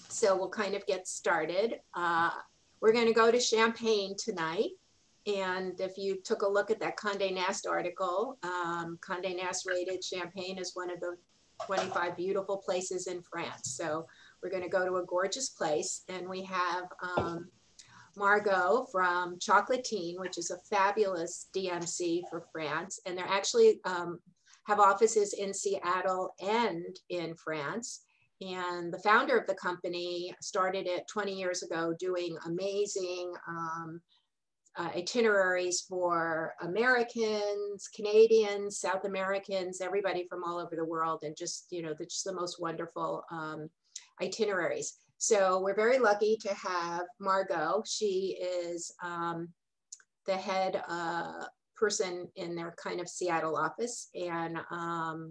So we'll kind of get started. We're going to go to Champagne tonight. And if you took a look at that Condé Nast article, Condé Nast rated Champagne as one of the 25 beautiful places in France. So we're going to go to a gorgeous place. And we have Margot from Chocolatine, which is a fabulous DMC for France. And they're actually have offices in Seattle and in France. And the founder of the company started it 20 years ago doing amazing itineraries for Americans, Canadians, South Americans, everybody from all over the world, and just, you know, just the most wonderful itineraries. So we're very lucky to have Margot. She is the head person in their kind of Seattle office, and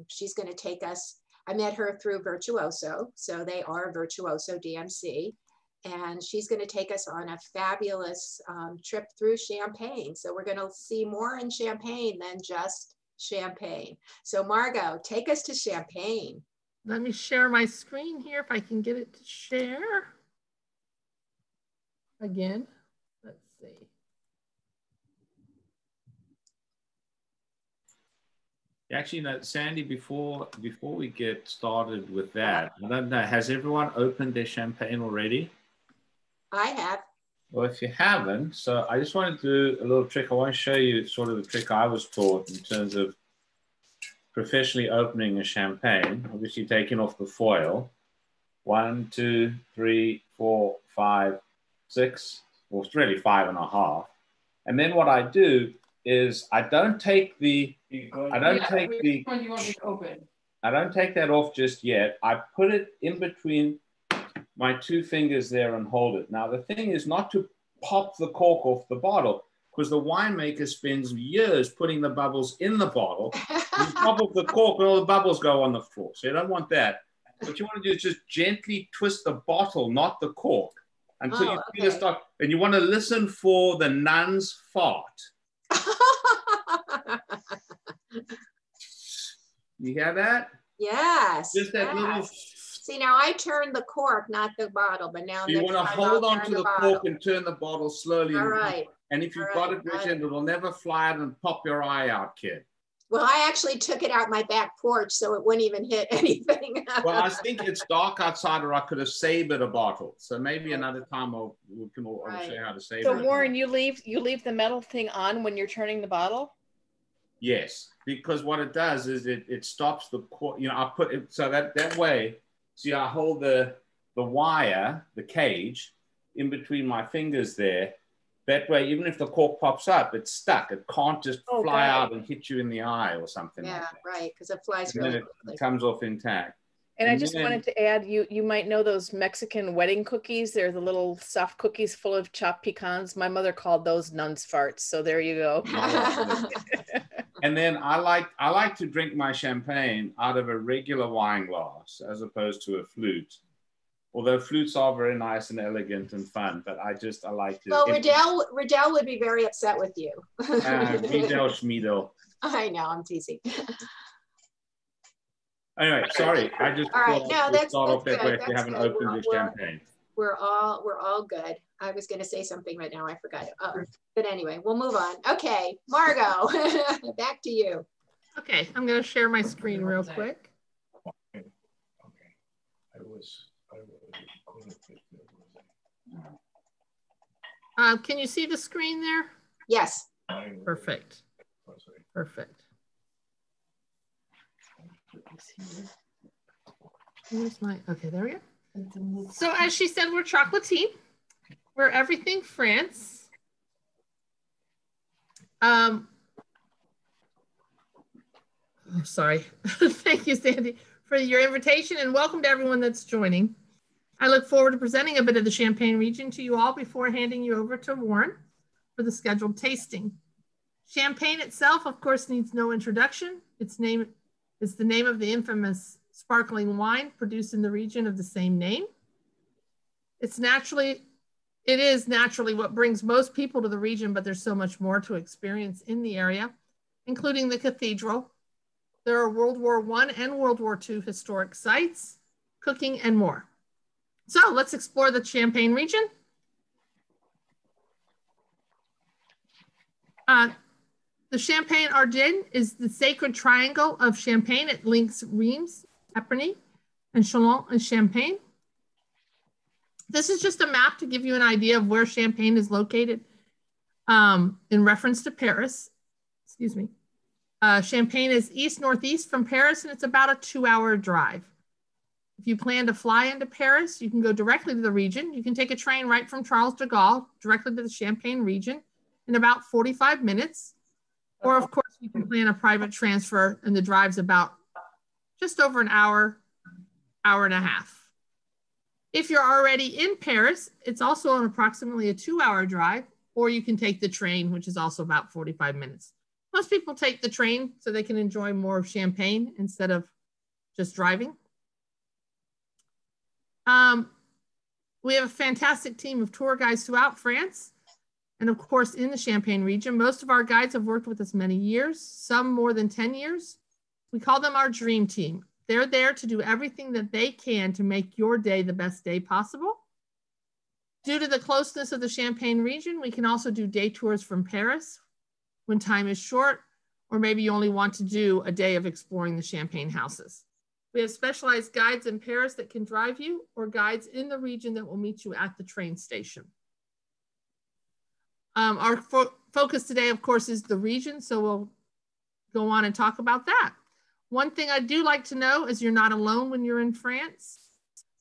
she's going to take us. I met her through Virtuoso, so they are Virtuoso DMC, and she's going to take us on a fabulous trip through Champagne. So we're going to see more in Champagne than just Champagne. So Margot, take us to Champagne. Let me share my screen here if I can get it to share. Again, let's see. Actually, no, Sandy, before we get started with that, I don't know, has everyone opened their Champagne already? I have. Well, if you haven't, so I just want to do a little trick. I want to show you sort of the trick I was taught in terms of professionally opening a champagne. Obviously taking off the foil. 1, 2, 3, 4, 5, 6. Well, it's really 5.5. And then what I do is I don't take the I don't take that off just yet. I put it in between my 2 fingers there and hold it. Now the thing is not to pop the cork off the bottle, because the winemaker spends years putting the bubbles in the bottle. You pop off the cork and all the bubbles go on the floor. So you don't want that. What you want to do is just gently twist the bottle, not the cork, until you feel it start. And you want to listen for the nun's fart. You hear that? Yes. Just that little. See, now I turn the cork, not the bottle, but now you want to hold on to the cork and turn the bottle slowly. All right. And if you've got it rigid, it will never fly out and pop your eye out, kid. Well, I actually took it out my back porch, so it wouldn't even hit anything. Well, I think it's dark outside, or I could have sabered a bottle. So maybe another time we can all show you how to saber. So Warren, you leave the metal thing on when you're turning the bottle? Yes, because what it does is it stops the, you know, I put it so that way. See, I hold the wire, the cage, in between my fingers there. That way, even if the cork pops up, it's stuck. It can't just fly out and hit you in the eye or something. Yeah, like that. right, because it flies really quickly. It comes off intact. And I just wanted to add, you might know those Mexican wedding cookies. They're the little soft cookies full of chopped pecans. My mother called those nun's farts. So there you go. And then I like to drink my champagne out of a regular wine glass as opposed to a flute. Although flutes are very nice and elegant and fun, but I like to. Well, Riddell would be very upset with you. Riddell Schmiedel. I know, I'm teasing. Anyway, sorry. I just thought start off that way if you haven't opened your champagne. We're all good. I was going to say something right now. I forgot it. Oh, but anyway, we'll move on. Okay, Margot, back to you. Okay, I'm going to share my screen real quick. Okay. Can you see the screen there? Yes. Perfect. Perfect. Where's my, okay, there we go. So as she said, we're Chocolatine. We're everything France. Oh, sorry. Thank you, Sandy, for your invitation, and welcome to everyone that's joining. I look forward to presenting a bit of the Champagne region to you all before handing you over to Warren for the scheduled tasting. Champagne itself, of course, needs no introduction. Its name is the name of the infamous sparkling wine produced in the region of the same name. It is naturally what brings most people to the region, but there's so much more to experience in the area, including the cathedral. There are World War I and World War II historic sites. cooking, and more. So let's explore the Champagne region. The Champagne-Ardenne is the sacred triangle of Champagne. It links Reims, Epernay, and Châlons and Champagne. This is just a map to give you an idea of where Champagne is located in reference to Paris. Excuse me. Champagne is east-northeast from Paris, and it's about a 2-hour drive. If you plan to fly into Paris, you can go directly to the region. You can take a train right from Charles de Gaulle directly to the Champagne region in about 45 minutes. Or of course, you can plan a private transfer, and the drive's about just over an hour, hour and a half. If you're already in Paris, it's also approximately a 2-hour drive, or you can take the train, which is also about 45 minutes. Most people take the train so they can enjoy more of Champagne instead of just driving. We have a fantastic team of tour guides throughout France. And of course, in the Champagne region, most of our guides have worked with us many years, some more than 10 years. We call them our dream team. They're there to do everything that they can to make your day the best day possible. Due to the closeness of the Champagne region, we can also do day tours from Paris when time is short, or maybe you only want to do a day of exploring the Champagne houses. We have specialized guides in Paris that can drive you, or guides in the region that will meet you at the train station. Our focus today, of course, is the region, so we'll go on and talk about that. One thing I do like to know is you're not alone when you're in France.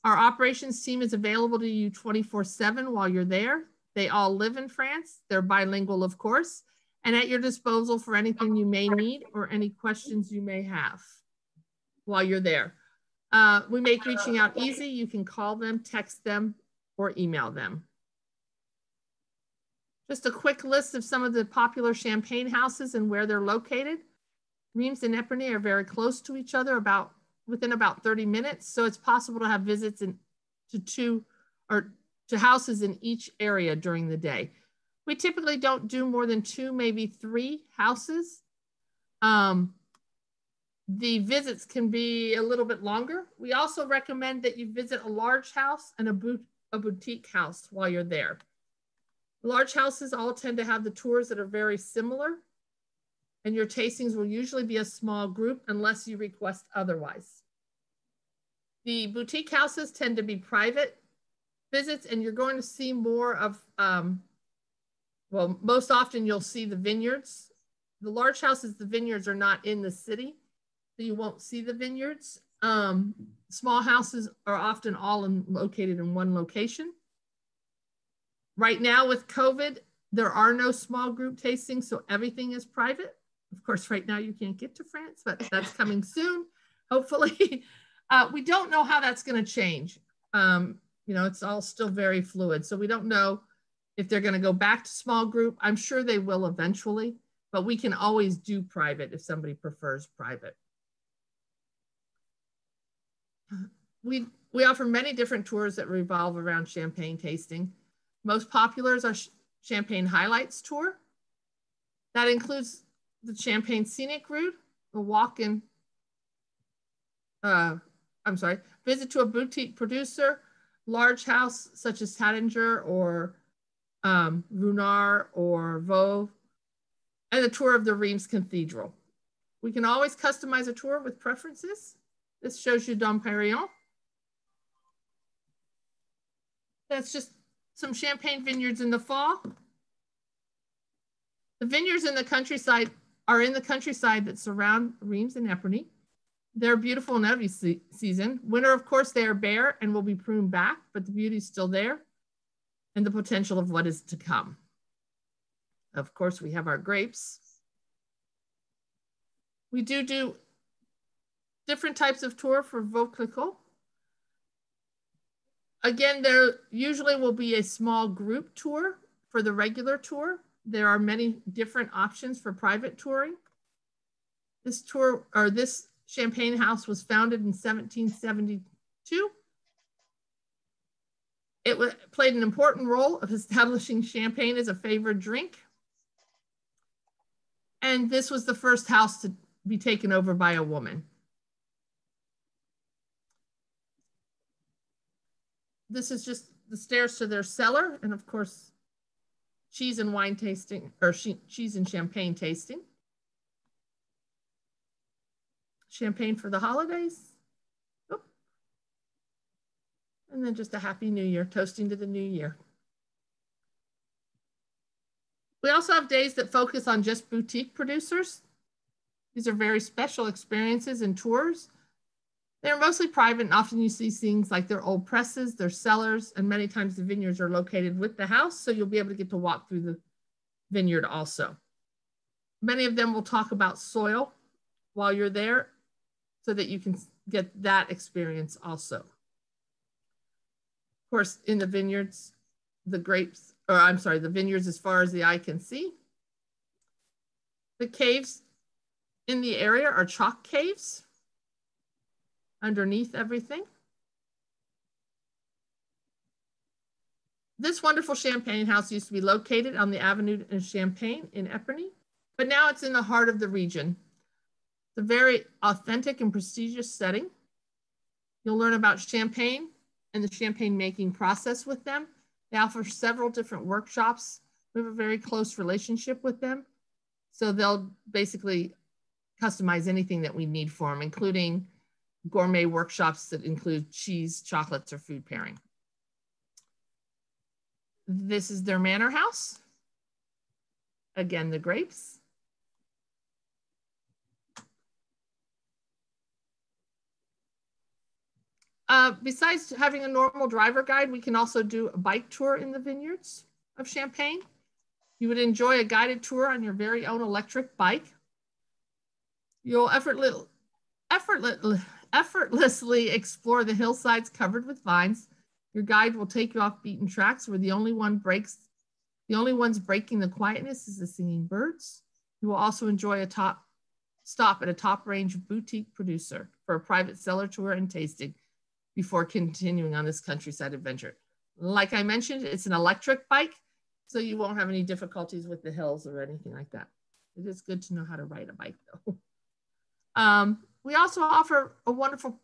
Our operations team is available to you 24/7 while you're there. They all live in France. They're bilingual, of course, and at your disposal for anything you may need or any questions you may have while you're there. We make reaching out easy. You can call them, text them, or email them. Just a quick list of some of the popular Champagne houses and where they're located. Reims and Epernay are very close to each other, within about 30 minutes. So it's possible to have visits to houses in each area during the day. We typically don't do more than 2, maybe 3 houses. The visits can be a little bit longer. We also recommend that you visit a large house and a boutique house while you're there. Large houses all tend to have the tours that are very similar, and your tastings will usually be a small group unless you request otherwise. The boutique houses tend to be private visits, and you're going to see more of, well, most often you'll see the vineyards. The large houses, the vineyards are not in the city, so you won't see the vineyards. Small houses are often all located in one location. Right now with COVID, there are no small group tastings, so everything is private. Of course, right now you can't get to France, but that's coming soon, hopefully. We don't know how that's going to change. It's all still very fluid. So we don't know if they're going to go back to small group. I'm sure they will eventually, but we can always do private if somebody prefers private. We offer many different tours that revolve around Champagne tasting. Most popular is our Champagne Highlights tour. That includes the Champagne Scenic Route, a visit to a boutique producer, large house such as Taittinger or Ruinart or Vaux, and a tour of the Reims Cathedral. We can always customize a tour with preferences. This shows you Dompierre. That's just some Champagne vineyards in the fall. The vineyards in the countryside are in the countryside that surround Reims and Epernay. They're beautiful in every season. Winter, of course, they are bare and will be pruned back, but the beauty is still there and the potential of what is to come. Of course, we have our grapes. We do different types of tour for Vaux Clicquot. Again, there usually will be a small group tour for the regular tour. There are many different options for private touring. This tour, or this Champagne house, was founded in 1772. It played an important role of establishing Champagne as a favored drink. And this was the first house to be taken over by a woman. this is just the stairs to their cellar, and of course, cheese and wine tasting, or cheese and champagne tasting. Champagne for the holidays. Oh. And then just a happy new year, toasting to the new year. We also have days that focus on just boutique producers. These are very special experiences and tours. They're mostly private, and often you see things like their old presses, their cellars, and many times the vineyards are located with the house, so you'll be able to get to walk through the vineyard also. Many of them will talk about soil while you're there so that you can get that experience also. Of course, in the vineyards, the vineyards as far as the eye can see. The caves in the area are chalk caves underneath everything. This wonderful champagne house used to be located on the Avenue in Champagne in Épernay, but now it's in the heart of the region. It's a very authentic and prestigious setting. You'll learn about champagne and the champagne making process with them. They offer several different workshops. We have a very close relationship with them. So they'll basically customize anything that we need for them, including gourmet workshops that include cheese, chocolates, or food pairing. This is their manor house. Again, the grapes. Besides having a normal driver guide, we can also do a bike tour in the vineyards of Champagne. You would enjoy a guided tour on your very own electric bike. You'll effortlessly explore the hillsides covered with vines. Your guide will take you off beaten tracks where the only ones breaking the quietness is the singing birds. You will also enjoy a stop at a top range boutique producer for a private cellar tour and tasting before continuing on this countryside adventure. Like I mentioned, it's an electric bike, so you won't have any difficulties with the hills or anything like that. It is good to know how to ride a bike though. We also offer a wonderful,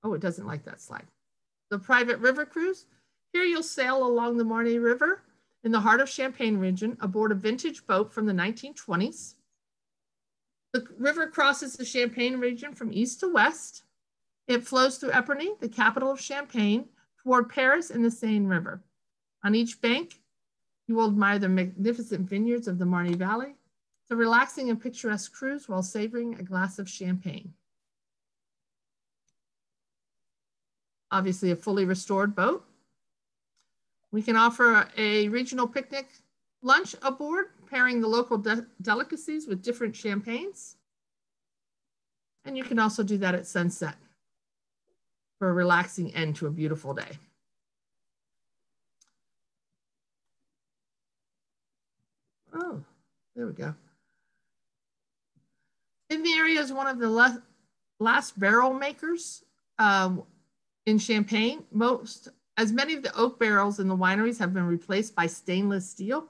it doesn't like that slide. The private river cruise. Here you'll sail along the Marne River in the heart of Champagne region aboard a vintage boat from the 1920s. The river crosses the Champagne region from east to west. It flows through Épernay, the capital of Champagne, toward Paris and the Seine River. On each bank, you will admire the magnificent vineyards of the Marne Valley. It's a relaxing and picturesque cruise while savoring a glass of champagne. Obviously a fully restored boat. We can offer a regional picnic lunch aboard, pairing the local delicacies with different champagnes. And you can also do that at sunset for a relaxing end to a beautiful day. Oh, there we go. In the area is one of the last barrel makers in Champagne. As many of the oak barrels in the wineries have been replaced by stainless steel.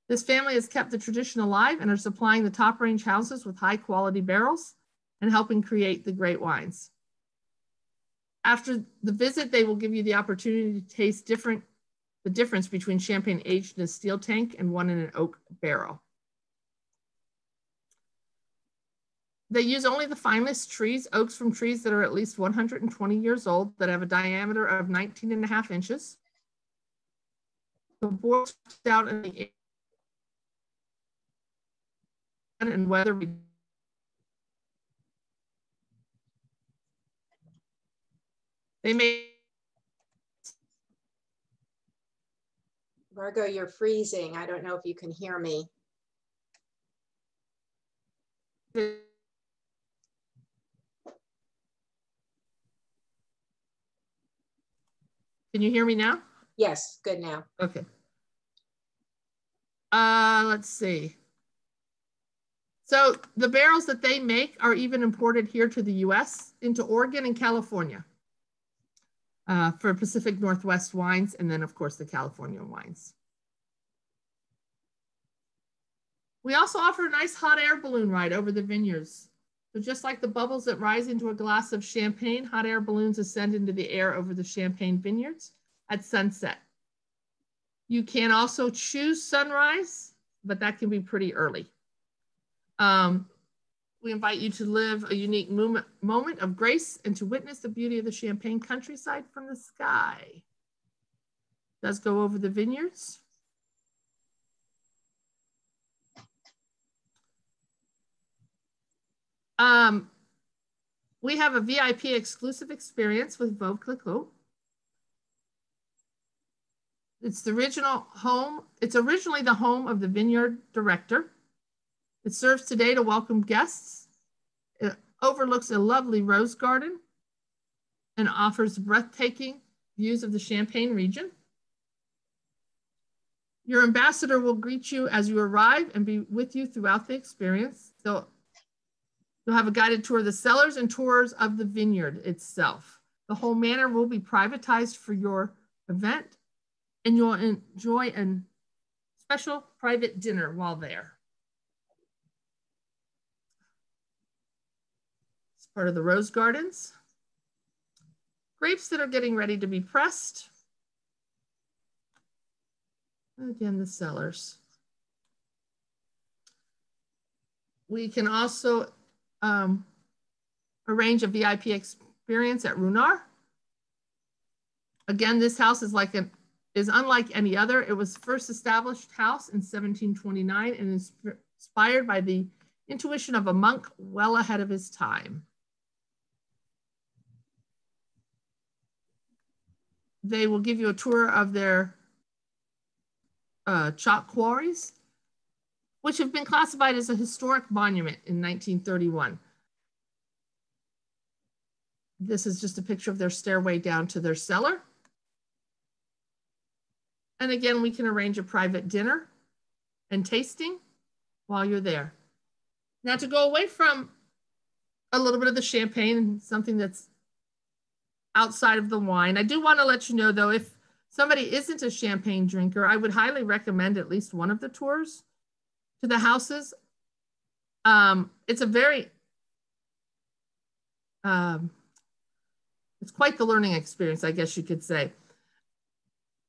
This family has kept the tradition alive and are supplying the top range houses with high quality barrels and helping create the great wines. After the visit, they will give you the opportunity to taste the difference between champagne aged in a steel tank and one in an oak barrel. They use only the finest trees, oaks from trees that are at least 120 years old, that have a diameter of 19.5 inches. The boards out in the air and weather. They may. Margot, you're freezing. I don't know if you can hear me. Can you hear me now? Yes, good now. Okay. Let's see. So the barrels that they make are even imported here to the US into Oregon and California for Pacific Northwest wines, and then of course the California wines. We also offer a nice hot air balloon ride over the vineyards. So just like the bubbles that rise into a glass of champagne, hot air balloons ascend into the air over the Champagne vineyards at sunset. You can also choose sunrise, but that can be pretty early. We invite you to live a unique moment of grace and to witness the beauty of the Champagne countryside from the sky. It does go over the vineyards. We have a VIP exclusive experience with Veuve Clicquot. It's originally the home of the vineyard director. It serves today to welcome guests. It overlooks a lovely rose garden and offers breathtaking views of the Champagne region. Your ambassador will greet you as you arrive and be with you throughout the experience. You'll have a guided tour of the cellars and tours of the vineyard itself. The whole manor will be privatized for your event, and you'll enjoy a special private dinner while there. It's part of the rose gardens. Grapes that are getting ready to be pressed. And again, the cellars. We can also arrange a VIP experience at Ruinart. Again, this house is unlike any other. It was first established house in 1729 and is inspired by the intuition of a monk well ahead of his time. They will give you a tour of their chalk quarries, which have been classified as a historic monument in 1931. This is just a picture of their stairway down to their cellar. And again, we can arrange a private dinner and tasting while you're there. Now, to go away from a little bit of the champagne and something that's outside of the wine, I do want to let you know, though, if somebody isn't a champagne drinker, I would highly recommend at least one of the tours to the houses. It's a very, it's quite the learning experience, I guess you could say,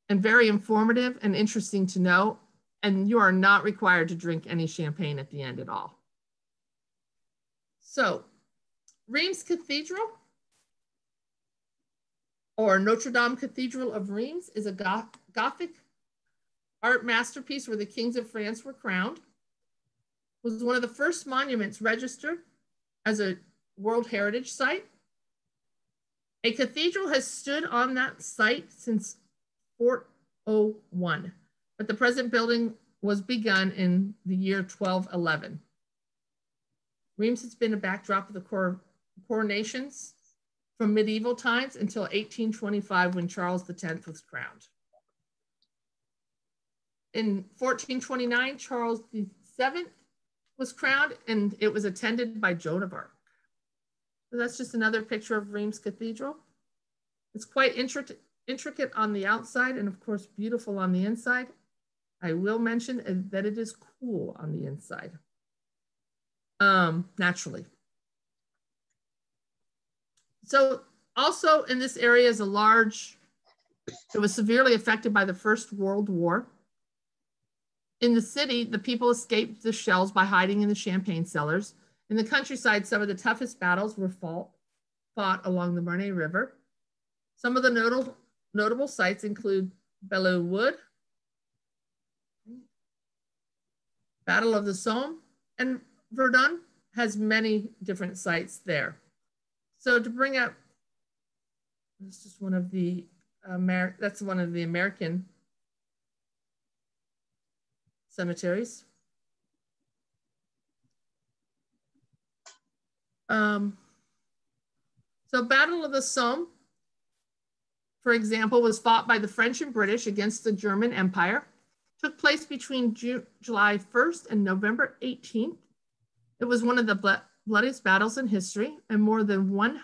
and very informative and interesting to know. And you are not required to drink any champagne at the end at all. So, Reims Cathedral, or Notre Dame Cathedral of Reims, is a Gothic art masterpiece where the kings of France were crowned. It was one of the first monuments registered as a World Heritage Site. A cathedral has stood on that site since 1401, but the present building was begun in the year 1211. Reims has been a backdrop of the coronations from medieval times until 1825 when Charles X was crowned. In 1429, Charles VII was crowned and it was attended by Joan of Arc. So that's just another picture of Reims Cathedral. It's quite intricate on the outside and of course beautiful on the inside. I will mention that it is cool on the inside, naturally. So also in this area is it was severely affected by the First World War. In the city, the people escaped the shells by hiding in the champagne cellars. In the countryside, some of the toughest battles were fought along the Marne River. Some of the notable sites include Belleau Wood, Battle of the Somme, and Verdun has many different sites there. So to bring up, this is one of the that's one of the American cemeteries. So Battle of the Somme, for example, was fought by the French and British against the German Empire. Took place between July 1st and November 18th. It was one of the bloodiest battles in history, and more than 1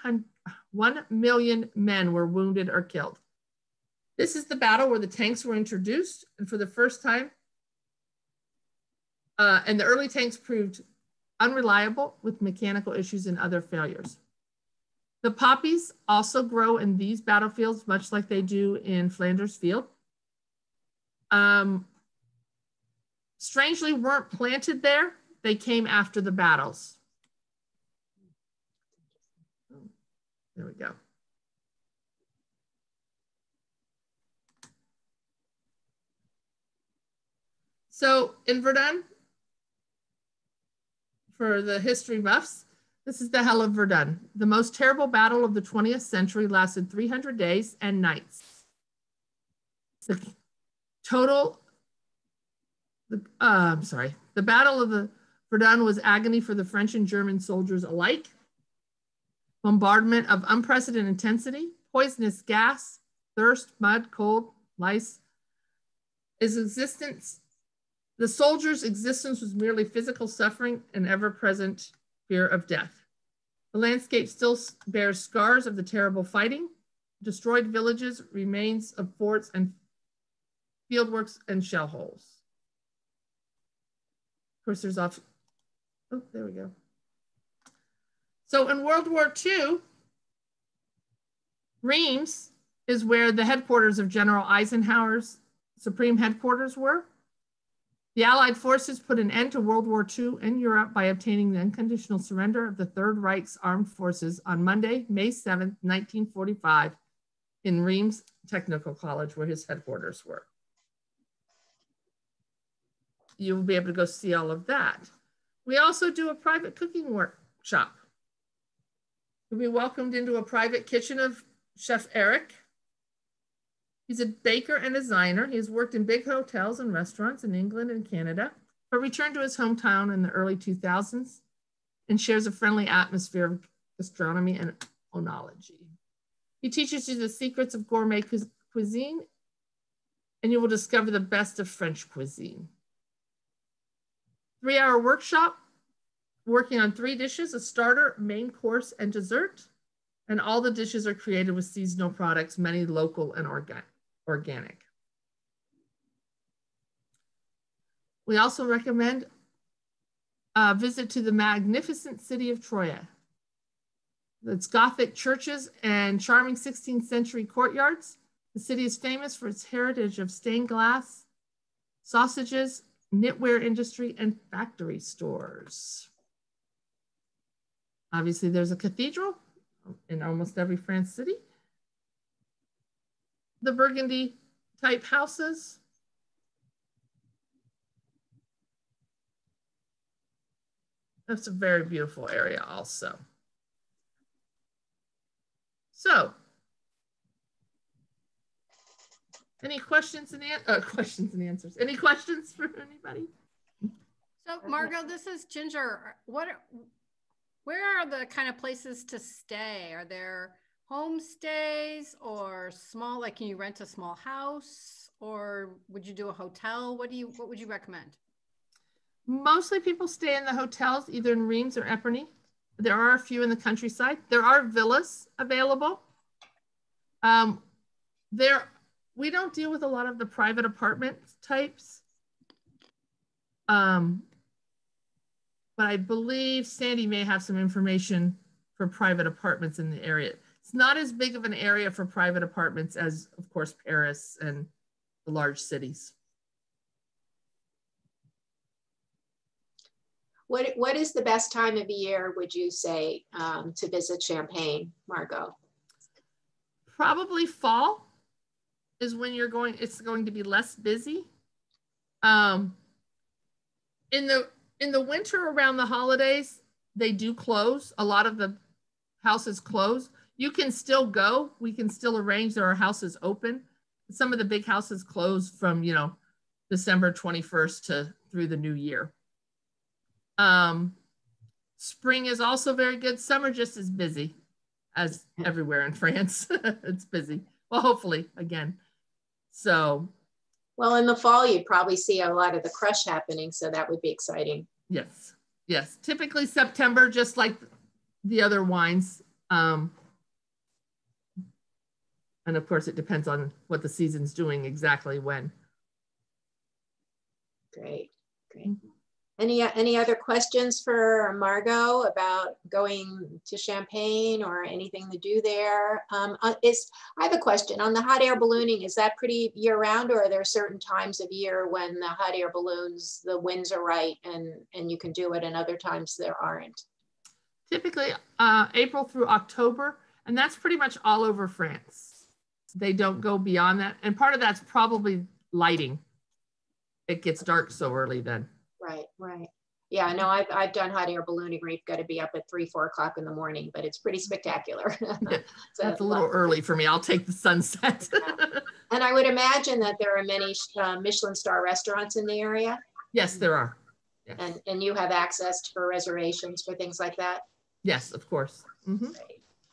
million men were wounded or killed. This is the battle where the tanks were introduced, and for the first time, and the early tanks proved unreliable with mechanical issues and other failures. The poppies also grow in these battlefields, much like they do in Flanders Field. Strangely, weren't planted there. They came after the battles. There we go. So in Verdun, for the history buffs, this is the Hell of Verdun. The most terrible battle of the 20th century lasted 300 days and nights. The Battle of the Verdun was agony for the French and German soldiers alike. Bombardment of unprecedented intensity, poisonous gas, thirst, mud, cold, lice. The soldiers' existence was merely physical suffering and ever-present fear of death. The landscape still bears scars of the terrible fighting, destroyed villages, remains of forts and fieldworks and shell holes. Of course, there's oh, there we go. So in World War II, Reims is where the headquarters of General Eisenhower's Supreme Headquarters were. The Allied forces put an end to World War II in Europe by obtaining the unconditional surrender of the Third Reich's armed forces on Monday, May 7th, 1945, in Reims Technical College, where his headquarters were. You'll be able to go see all of that. We also do a private cooking workshop. You'll be welcomed into a private kitchen of Chef Eric. He's a baker and designer. He has worked in big hotels and restaurants in England and Canada, but returned to his hometown in the early 2000s and shares a friendly atmosphere of gastronomy and oenology. He teaches you the secrets of gourmet cuisine, and you will discover the best of French cuisine. 3-hour workshop, working on 3 dishes, a starter, main course, and dessert. And all the dishes are created with seasonal products, many local and organic. We also recommend a visit to the magnificent city of Troyes. Its Gothic churches and charming 16th century courtyards. The city is famous for its heritage of stained glass, sausages, knitwear industry, and factory stores. Obviously, there's a cathedral in almost every France city. The Burgundy type houses. That's a very beautiful area also. So, any questions and answers? Any questions for anybody? So, Margot, this is Ginger. Where are the kind of places to stay? Are there homestays or small, like can you rent a small house, or would you do a hotel? What would you recommend? Mostly people stay in the hotels, either in Reims or Epernay. There are a few in the countryside. There are villas available. We don't deal with a lot of the private apartment types. But I believe Sandy may have some information for private apartments in the area. It's not as big of an area for private apartments as, of course, Paris and the large cities. What is the best time of the year, would you say, to visit Champagne, Margot? Probably fall is when it's going to be less busy. In the winter around the holidays, they do close. A lot of the houses close. You can still go. We can still arrange. There are houses open. Some of the big houses close from, December 21st through the new year. Spring is also very good. Summer just as busy as everywhere in France. It's busy. Well, hopefully again. So. Well, in the fall, you'd probably see a lot of the crush happening. So that would be exciting. Yes. Yes. Typically September, just like the other wines. And of course, it depends on what the season's doing exactly when. Great. Great. Any other questions for Margot about going to Champaign or anything to do there? I have a question on the hot air ballooning. Is that pretty year round, or are there certain times of year when the hot air balloons, the winds are right and you can do it, and other times there aren't? Typically April through October, and that's pretty much all over France. They don't go beyond that. And part of that's probably lighting. It gets dark so early then. Right. Yeah, no, I've done hot air ballooning where you've got to be up at 3, 4 o'clock in the morning, but it's pretty spectacular. Yeah, that's a little early for me. I'll take the sunset. Yeah. And I would imagine that there are many Michelin star restaurants in the area. Yes, there are. Yes. And you have access for reservations for things like that? Yes, of course. Mm-hmm.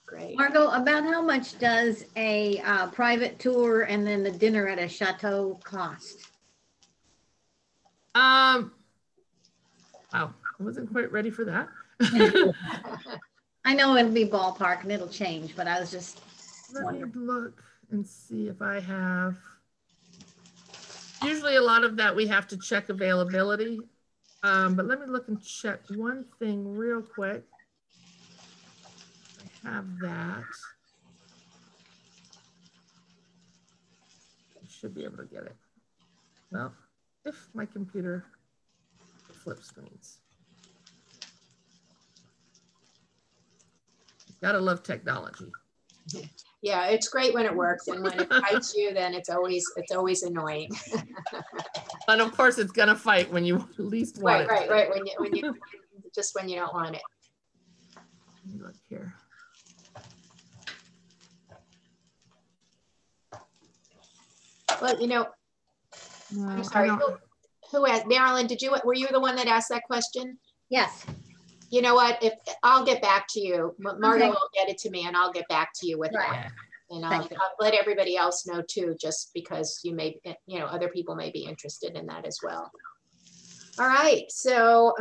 Great. Margot, about how much does a private tour and then the dinner at a chateau cost? Wow, I wasn't quite ready for that. I know it'll be ballpark and it'll change, but I was just wondering. Let me look and see if I have. Usually a lot of that we have to check availability, but let me look and check one thing real quick. I have that. I should be able to get it. Well, if my computer flips screens. Gotta love technology. Yeah, it's great when it works, and when it fights you, then it's always annoying. And of course, it's gonna fight when you least want it. Right. When you just when you don't want it. Let me look here. Well, you know, No, I'm sorry. Who asked? Marilyn, were you the one that asked that question? yes. You know what? If I'll get back to you, Margot Okay. will get it to me, and I'll get back to you with Right. that. And Thank you. I'll let everybody else know too, just because other people may be interested in that as well. All right, so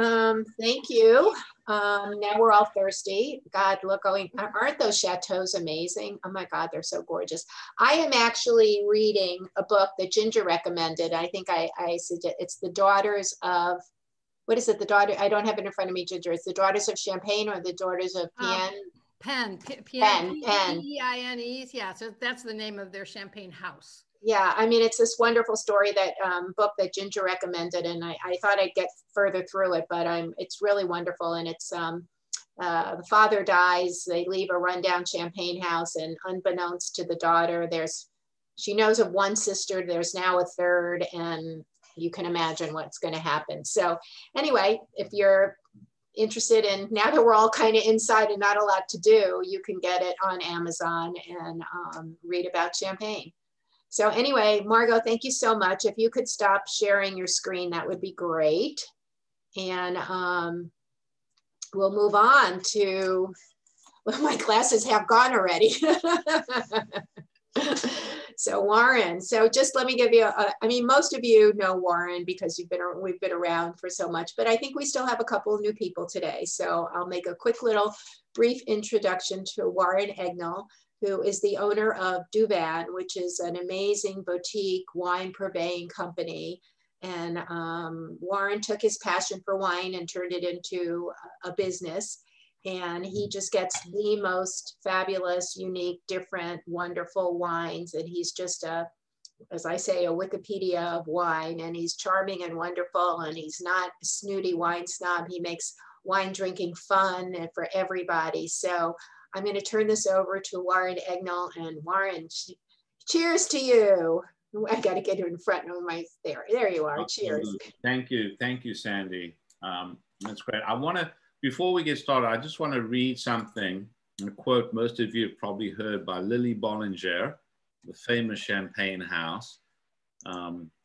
thank you. Now we're all thirsty. God, aren't those chateaus amazing? Oh my God, they're so gorgeous. I am actually reading a book that Ginger recommended. I think I suggest it's The Daughters of, what is it? I don't have it in front of me, Ginger. It's The Daughters of Champagne or The Daughters of Penn? Penn. P-E-N-E. Yeah, so that's the name of their champagne house. Yeah, I mean, it's this wonderful story book that Ginger recommended, and I thought I'd get further through it, but it's really wonderful. And it's the father dies, they leave a rundown champagne house, and unbeknownst to the daughter, she knows of one sister, there's now a third, and you can imagine what's going to happen. So anyway, if you're interested in, now that we're all kind of inside and not a lot to do, you can get it on Amazon and read about Champagne. So anyway, Margot, thank you so much. If you could stop sharing your screen, that would be great. And we'll move on to, well, my glasses have gone already. So Warren, so just let me give you, I mean, most of you know Warren because we've been around for so much, but I think we still have a couple of new people today. So I'll make a quick little brief introduction to Warren Egnell, who is the owner of Duvan, which is an amazing boutique wine purveying company. And Warren took his passion for wine and turned it into a business. And he just gets the most fabulous, unique, different, wonderful wines. And he's just as I say, a Wikipedia of wine. And he's charming and wonderful. And he's not a snooty wine snob. He makes wine drinking fun and for everybody. So I'm going to turn this over to Warren Egnell. And Warren, cheers to you. I got to get you in front of my, there you are. Cheers. Thank you, Sandy. That's great. Before we get started, I just want to read something, a quote most of you have probably heard by Lily Bollinger, the famous champagne house.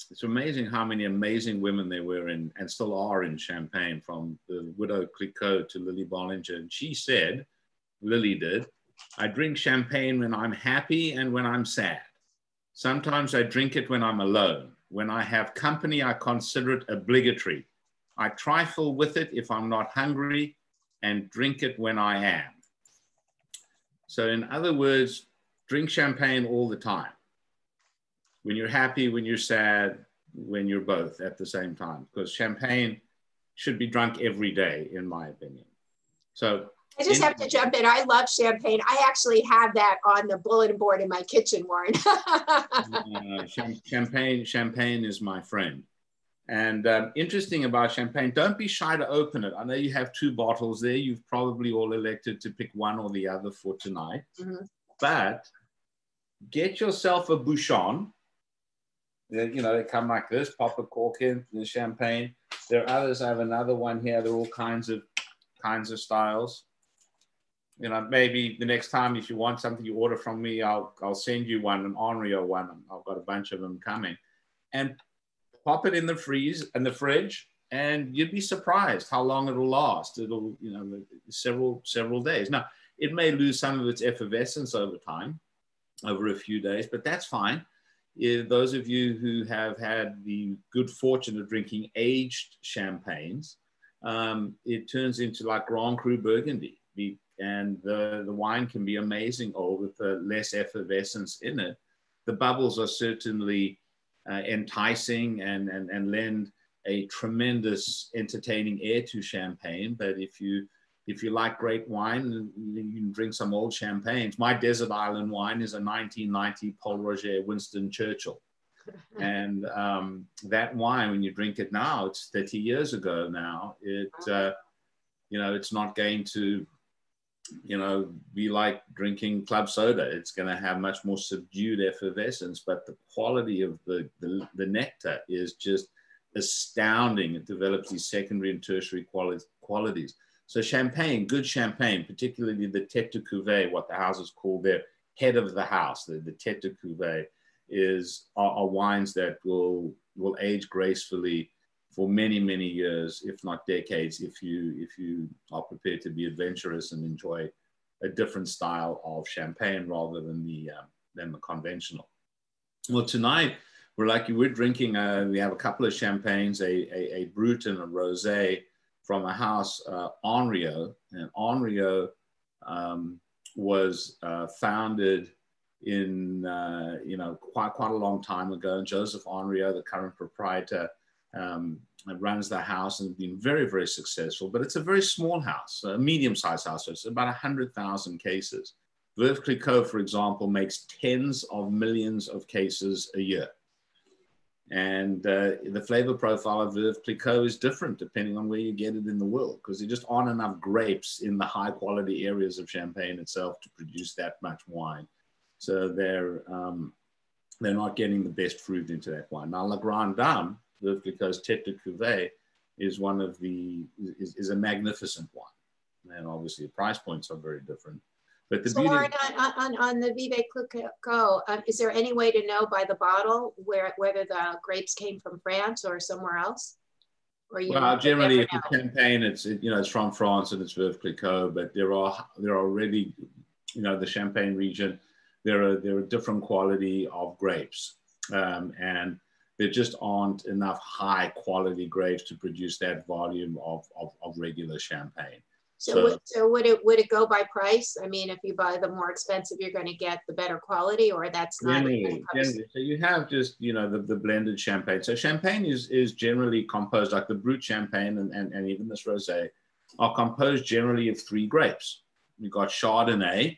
It's amazing how many amazing women there were in, and still are in Champagne, from the widow Clicquot to Lily Bollinger. And she said, Lily did, I drink champagne when I'm happy and when I'm sad. Sometimes I drink it when I'm alone. When I have company, I consider it obligatory. I trifle with it if I'm not hungry and drink it when I am. So in other words, drink champagne all the time. When you're happy, when you're sad, when you're both at the same time. Because champagne should be drunk every day, in my opinion. So I just have to jump in. I love champagne. I actually have that on the bulletin board in my kitchen, Warren. Champagne is my friend. And interesting about champagne, don't be shy to open it. I know you have 2 bottles there. You've probably all elected to pick one or the other for tonight. Mm-hmm. But get yourself a bouchon. You know, they come like this, pop a cork in, the champagne. There are others. I have another one here. There are all kinds of styles. You know, maybe the next time if you want something you order from me, I'll send you one, an Henriot one. I've got a bunch of them coming. And pop it in the fridge, and you'd be surprised how long it'll last. It'll, you know, several days. Now, it may lose some of its effervescence over time, over a few days, but that's fine. Those of you who have had the good fortune of drinking aged champagnes, it turns into like Grand Cru Burgundy. And the wine can be amazing old with less effervescence in it. The bubbles are certainly enticing and lend a tremendous entertaining air to champagne. But if you like great wine, you can drink some old champagnes. My desert island wine is a 1990 Paul Roger Winston Churchill. And that wine, when you drink it now, it's 30 years ago now, you know, it's not going to, you know, be like drinking club soda. It's going to have much more subdued effervescence, but the quality of the nectar is just astounding. It develops these secondary and tertiary qualities. So champagne, good champagne, particularly the tête de cuvée, what the houses call their head of the house, the tête de cuvée, are wines that will age gracefully for many, many years, if not decades, if you are prepared to be adventurous and enjoy a different style of champagne rather than the conventional. Well, tonight we're drinking. We have a couple of champagnes, a Brut and a Rosé from a house, Henriot. And Henriot was founded in quite a long time ago. And Joseph Henriot, the current proprietor, runs the house and been very, very successful. But it's a very small house, a medium-sized house. So it's about 100,000 cases. Veuve Clicquot, for example, makes tens of millions of cases a year. And the flavor profile of Veuve Clicquot is different depending on where you get it in the world, because there just aren't enough grapes in the high quality areas of Champagne itself to produce that much wine. So they're not getting the best fruit into that wine. Now, La Grande Dame, Veuve Clicquot's Tête de Cuvée, is a magnificent wine. And obviously the price points are very different. But the beauty on the Veuve Clicquot, is there any way to know by the bottle whether the grapes came from France or somewhere else? Or well, generally, if it's Champagne, it's from France and it's Veuve Clicquot. But there are already, the Champagne region, there are different quality of grapes, and there just aren't enough high quality grapes to produce that volume of regular Champagne. So would it go by price? I mean, if you buy the more expensive, you're going to get the better quality, or that's not generally. So you have just the blended Champagne. So Champagne is generally composed, like the Brut Champagne and even this Rosé are composed generally of 3 grapes. You've got Chardonnay,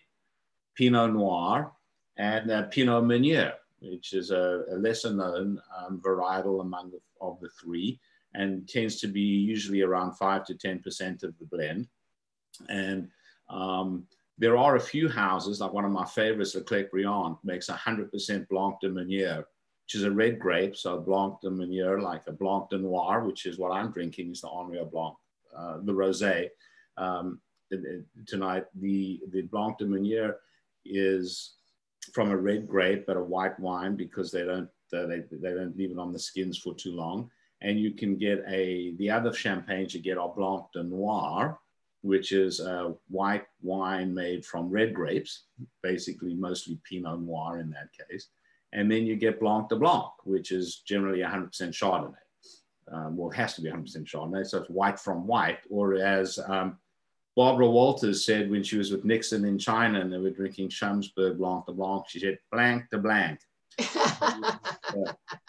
Pinot Noir, and Pinot Meunier, which is a lesser known varietal among of the 3, and tends to be usually around 5 to 10% of the blend. And there are a few houses, like one of my favorites, Le Clerc Briand, makes 100% Blanc de Meunier, which is a red grape. So Blanc de Meunier, like a Blanc de Noir, which is what I'm drinking, is the Henriot Blanc, the Rosé. Tonight, the Blanc de Meunier is from a red grape, but a white wine, because they don't leave it on the skins for too long. And you can get the other champagnes you get are Blanc de Noir, which is a white wine made from red grapes, basically mostly Pinot Noir in that case. And then you get Blanc de Blanc, which is generally 100% Chardonnay. Well, it has to be 100% Chardonnay, so it's white from white. Or as Barbara Walters said when she was with Nixon in China and they were drinking Schaumburg Blanc de Blanc, she said, blanc de blanc.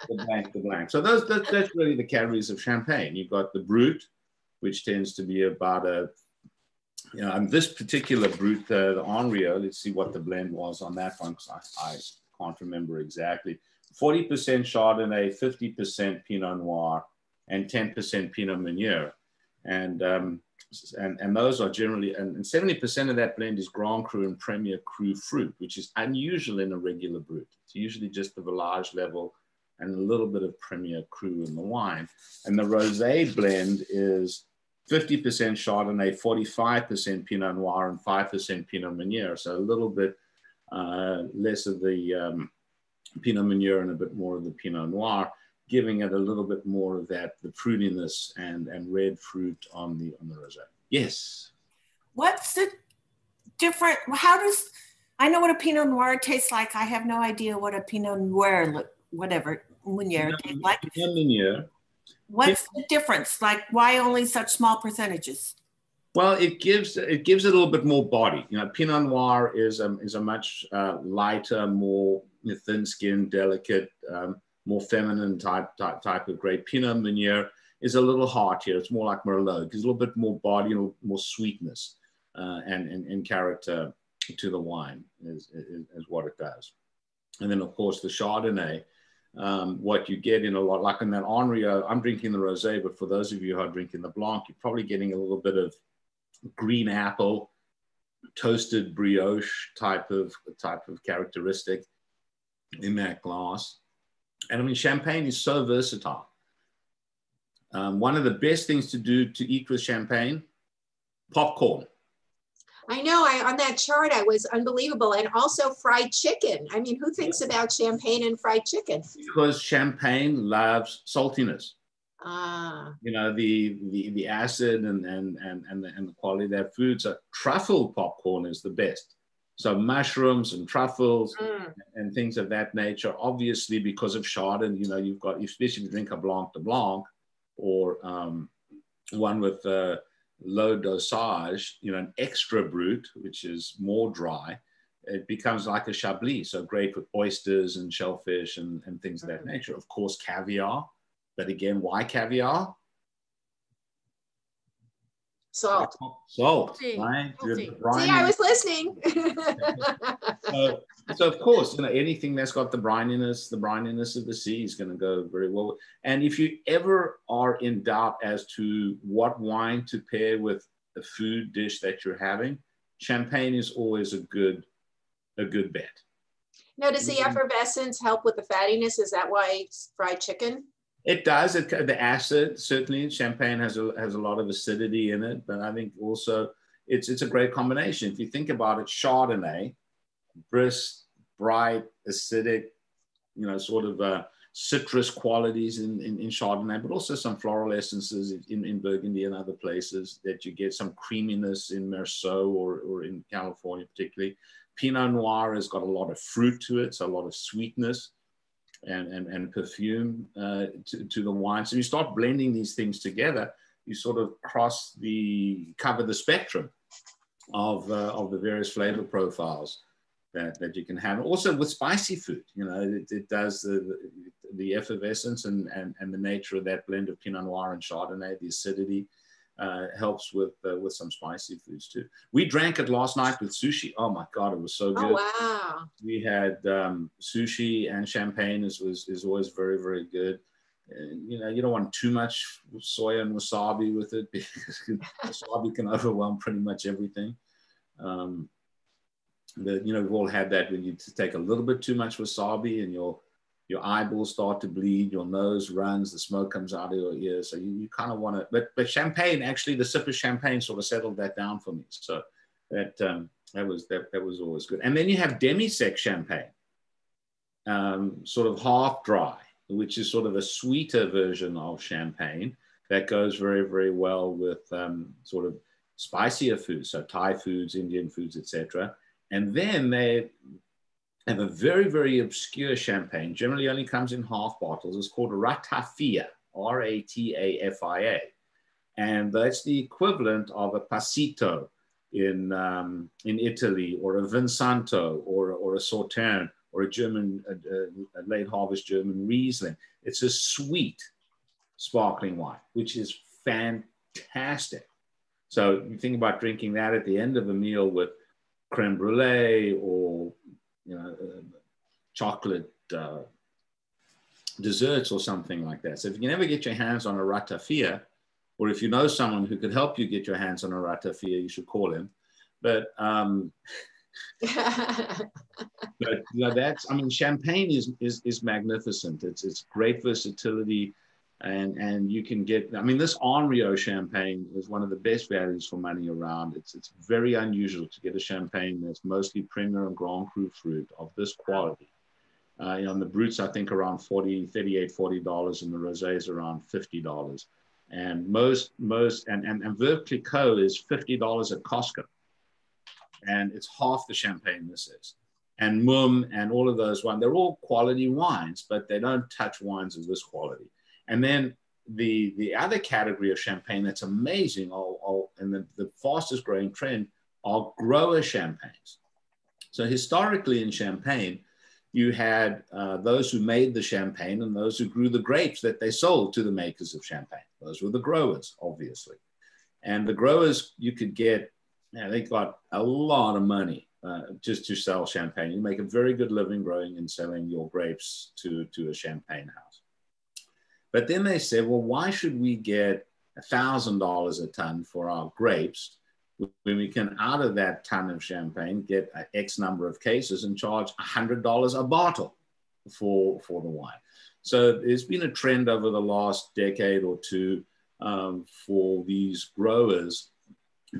Blanc de blanc. So that's really the categories of Champagne. You've got the Brut, which tends to be about and this particular brut, the Henriot, let's see what the blend was on that one, because I can't remember exactly. 40% Chardonnay, 50% Pinot Noir, and 10% Pinot Meunier. And those are generally, and 70% of that blend is Grand Cru and Premier Cru fruit, which is unusual in a regular brut. It's usually just the Village level and a little bit of Premier Cru in the wine. And the Rosé blend is 50% Chardonnay, 45% Pinot Noir, and 5% Pinot Meunier. So a little bit less of the Pinot Meunier and a bit more of the Pinot Noir, giving it a little bit more of that, the fruitiness and red fruit on the rosé. Yes. What's the different? How does, I know what a Pinot Noir tastes like. I have no idea what a Pinot Noir, whatever, Meunier tastes like. Pinot Meunier. What's the difference? Like, why only such small percentages? Well, it gives it a little bit more body. You know, Pinot Noir is a much lighter, more thin-skinned, delicate, more feminine type of grape. Pinot Meunier is a little heartier. It's more like Merlot. It gives a little bit more body, a little more sweetness and character to the wine is what it does. And then, of course, the Chardonnay. What you get in a lot, like in that Henriot, I'm drinking the rosé, but for those of you who are drinking the Blanc, you're probably getting a little bit of green apple, toasted brioche type of characteristic in that glass. And I mean, champagne is so versatile. One of the best things to do to eat with champagne, popcorn. I know, on that chart, I was unbelievable. And also fried chicken. I mean, who thinks about champagne and fried chicken? Because champagne loves saltiness. Ah. You know, the acid and the quality of that food. So truffle popcorn is the best. So mushrooms and truffles and things of that nature, obviously because of Chardonnay, you know, you've got, especially if you drink a Blanc de Blanc or one with low dosage, you know, an extra brut, which is more dry, it becomes like a Chablis. So great with oysters and shellfish and things of that nature. Of course, caviar. But again, why caviar? Salt. Salt, See, right? salty. See, I was listening. So of course, you know, anything that's got the brininess of the sea is going to go very well. And if you ever are in doubt as to what wine to pair with the food dish that you're having, champagne is always a good bet. Now, does the effervescence help with the fattiness? Is that why it's fried chicken? It does. The acid, certainly, champagne has a lot of acidity in it, but I think also it's a great combination. If you think about it, Chardonnay, brisk, bright, acidic, you know, sort of citrus qualities in Chardonnay, but also some floral essences in Burgundy and other places that you get some creaminess in Merceau or in California particularly. Pinot Noir has got a lot of fruit to it, so a lot of sweetness and perfume to the wine. So you start blending these things together, you sort of cover the spectrum of the various flavor profiles that you can have. Also with spicy food, you know, it does the effervescence and the nature of that blend of Pinot Noir and Chardonnay, the acidity helps with some spicy foods too. We drank it last night with sushi. Oh my God, it was so good. Oh, wow. We had sushi and champagne is always very, very good. You know, you don't want too much soya and wasabi with it because wasabi can overwhelm pretty much everything. You know, we've all had that when you take a little bit too much wasabi and your eyeballs start to bleed, your nose runs, the smoke comes out of your ears. So you kind of want to, but champagne, actually the sip of champagne sort of settled that down for me. So that was always good. And then you have demi-sec champagne, sort of half dry, which is sort of a sweeter version of champagne that goes very, very well with sort of spicier foods. So Thai foods, Indian foods, etc. And then they have a very, very obscure champagne, generally only comes in half bottles. It's called Ratafia, R-A-T-A-F-I-A. And that's the equivalent of a Passito in Italy, or a Vinsanto, or a Sauterne, or a German, a late harvest German Riesling. It's a sweet sparkling wine, which is fantastic. fantastic. So you think about drinking that at the end of a meal with creme brulee or, you know, chocolate desserts or something like that. So if you can ever get your hands on a ratafia, or if you know someone who could help you get your hands on a ratafia, you should call him. But but you know, that's, I mean, champagne is magnificent. It's great versatility, and you can get, I mean, this Henriot champagne is one of the best values for money around. It's very unusual to get a champagne that's mostly Premier and Grand Cru fruit of this quality. You know, and the Bruts, I think, around $38, $40, and the Rosés around $50. And most and Veuve Clicquot is $50 at Costco. And it's half the champagne this is. And Mumm and all of those wines, they're all quality wines, but they don't touch wines of this quality. And then the other category of champagne that's amazing, and the fastest growing trend, are grower champagnes. So historically in Champagne, you had those who made the champagne and those who grew the grapes that they sold to the makers of champagne. Those were the growers, obviously. And the growers, you could get, they got a lot of money just to sell champagne. You make a very good living growing and selling your grapes to a champagne house. But then they said, well, why should we get $1,000 a ton for our grapes when we can, out of that ton of champagne, get X number of cases and charge $100 a bottle for the wine? So there's been a trend over the last decade or two for these growers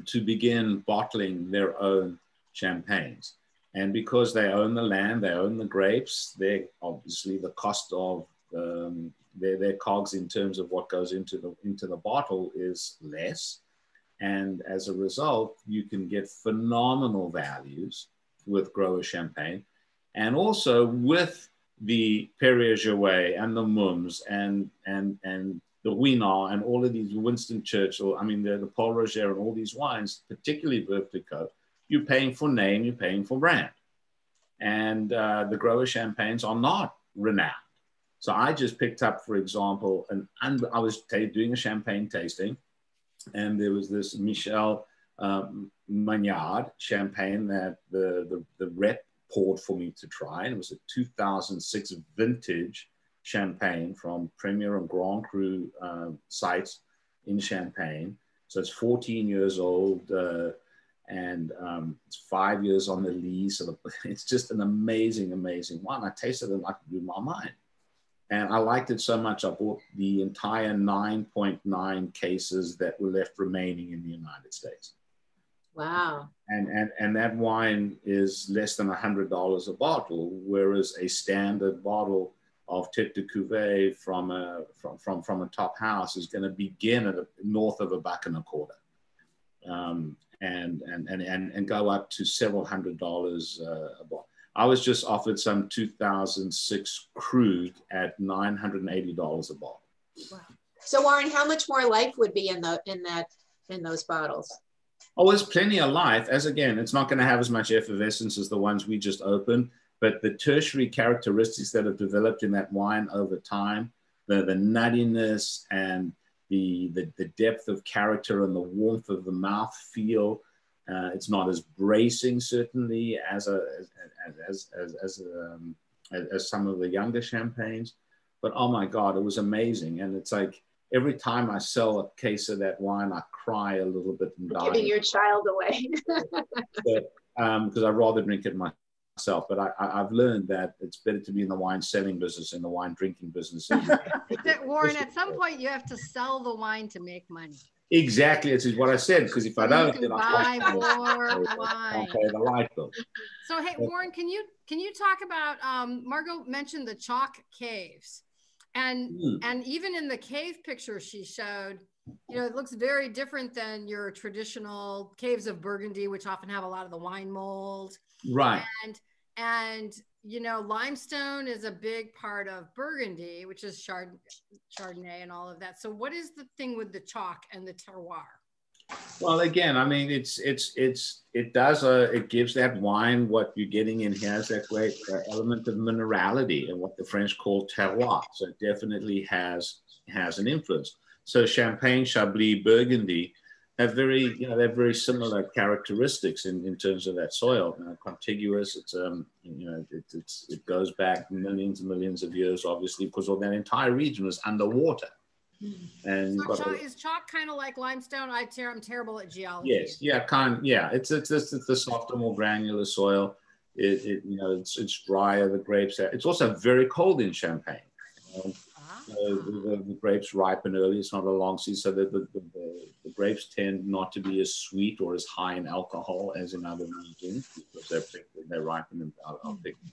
to begin bottling their own champagnes. And because they own the land, they own the grapes, they obviously the cost of their cogs in terms of what goes into the bottle is less. And as a result, you can get phenomenal values with grower champagne. And also with the Perrier-Jouët and the Mumms and the Ruinart and all of these Winston Churchill, I mean, the Paul Roger and all these wines, particularly Veuve Clicquot, you're paying for name, you're paying for brand. And the grower champagnes are not renowned. So I just picked up, for example, I was doing a champagne tasting, and there was this Michel Magnard champagne that the rep poured for me to try. And it was a 2006 vintage champagne from Premier and Grand Cru sites in Champagne. So it's 14 years old, and it's 5 years on the lease. So it's just an amazing, amazing wine. I tasted it like it blew my mind. And I liked it so much, I bought the entire 9.9 cases that were left remaining in the United States. Wow. And that wine is less than $100 a bottle, whereas a standard bottle of Tête de Cuvée from a top house is going to begin at north of $1.25, and go up to several $100s a bottle. I was just offered some 2006 Krug at $980 a bottle. Wow. So Warren, how much more life would be in those bottles? Oh, there's plenty of life. As again, it's not going to have as much effervescence as the ones we just opened, but the tertiary characteristics that have developed in that wine over time, the nuttiness and the depth of character and the warmth of the mouth feel. It's not as bracing, certainly, as some of the younger champagnes, but oh my God, it was amazing. And it's like every time I sell a case of that wine, I cry a little bit and die. Giving your child away. Because I'd rather drink it myself. But I've learned that it's better to be in the wine selling business than the wine drinking business. Warren, at some point you have to sell the wine to make money. Exactly, it's what I said. Because if I don't, then buy more wine. Pay the light bill. So hey, Warren, can you talk about? Margot mentioned the chalk caves, and even in the cave picture she showed, you know, it looks very different than your traditional caves of Burgundy, which often have a lot of the wine mold. Right. And you know, limestone is a big part of Burgundy, which is Chardonnay and all of that. So what is the thing with the chalk and the terroir? Well, again, I mean, it gives that wine what you're getting in here is that great element of minerality and what the French call terroir. So it definitely has an influence. So Champagne, Chablis, Burgundy have very, you know, they're very similar characteristics in terms of that soil. Contiguous. It's you know, it goes back millions and millions of years, obviously, because all that entire region was underwater. And so is chalk kind of like limestone? I'm terrible at geology. Yes, yeah, it's the softer, more granular soil. You know, it's drier. The grapes. It's also very cold in Champagne. The grapes ripen early. It's not a long season, so the grapes tend not to be as sweet or as high in alcohol as in other regions because they're ripen and picked.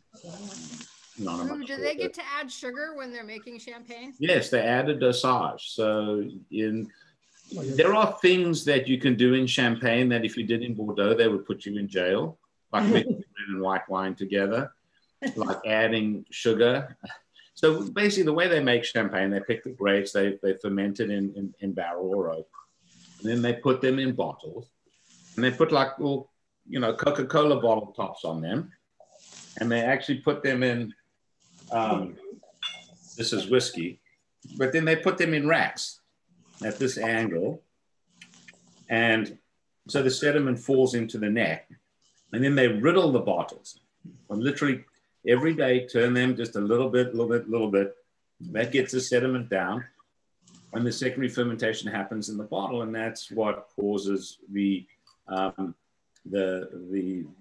Ooh, do they get to add sugar when they're making champagne? Yes, they add a dosage. So there are things that you can do in Champagne that if you did in Bordeaux, they would put you in jail, like mixing red and white wine together, like adding sugar. So basically the way they make Champagne, they pick the grapes, they ferment it in barrel or oak, and then they put them in bottles, and they put like little, you know, Coca-Cola bottle tops on them, and they actually put them in, this is whiskey, but then they put them in racks at this angle, and so the sediment falls into the neck, and then they riddle the bottles, and literally every day turn them just a little bit. That gets the sediment down, and the secondary fermentation happens in the bottle, and that's what causes the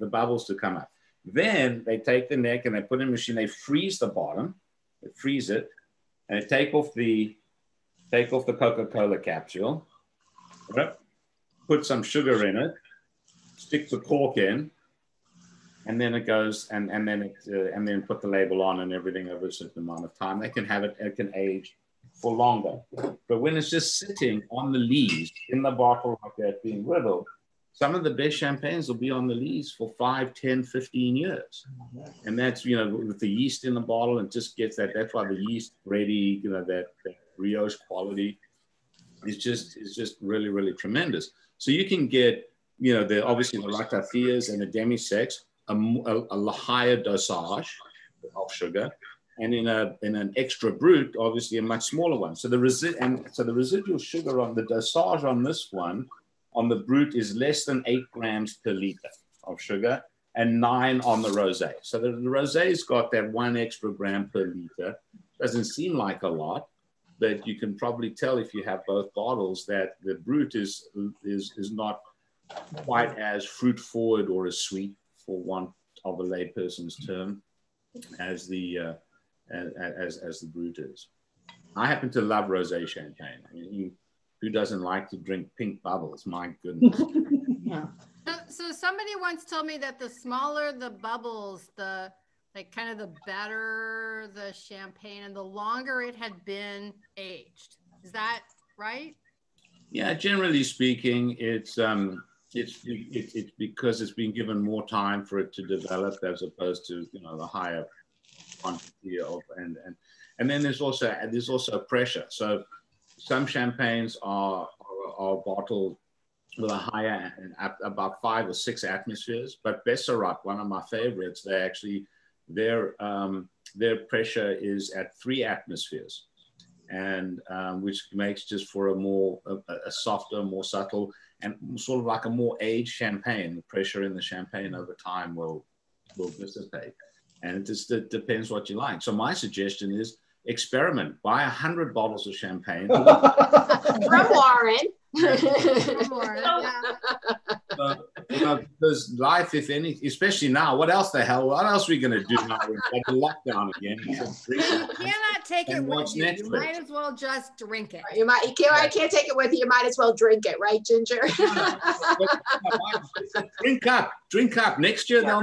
bubbles to come up. Then they take the neck and they put in a machine. They freeze the bottom, they freeze it, and they take off the Coca-Cola capsule, right? Put some sugar in it, stick the cork in, and then it goes and then put the label on and everything over a certain amount of time. They can have it. It can age for longer. But when it's just sitting on the lees in the bottle like that, being riddled, some of the best champagnes will be on the lees for 5, 10, 15 years. And that's, you know, with the yeast in the bottle, and just gets that. That's why the yeast ready, you know, that brioche quality is just really, really tremendous. So you can get, you know, obviously the Ratafias and the demi-secs, a higher dosage of sugar, and in an extra brut, obviously a much smaller one. So the residual sugar on the dosage on this one, on the brut, is less than 8 grams per liter of sugar, and 9 on the rosé. So the rosé's got that 1 extra gram per liter. Doesn't seem like a lot, but you can probably tell if you have both bottles that the brut is not quite as fruit forward or as sweet, for want of a layperson's term, as the brut is. I happen to love rosé champagne. I mean, who doesn't like to drink pink bubbles? My goodness. Yeah. So somebody once told me that the smaller the bubbles, the better the champagne, and the longer it had been aged. Is that right? Yeah, generally speaking, it's because it's been given more time for it to develop, as opposed to, you know, the higher quantity of and then there's also pressure. So some champagnes are bottled with a higher, about 5 or 6 atmospheres. But Besserac, one of my favorites, their pressure is at 3 atmospheres, and which makes just for a softer, more subtle, and sort of like a more aged champagne. The pressure in the champagne over time will dissipate, and it just depends what you like. So my suggestion is experiment. Buy 100 bottles of champagne. From Warren. Because life, if any, especially now, what else are we going to do now? We're like lockdown again. You cannot take it with you. You might as well just drink it. I can't take it with you. You might as well drink it, right, Ginger? Drink up. Next year, they'll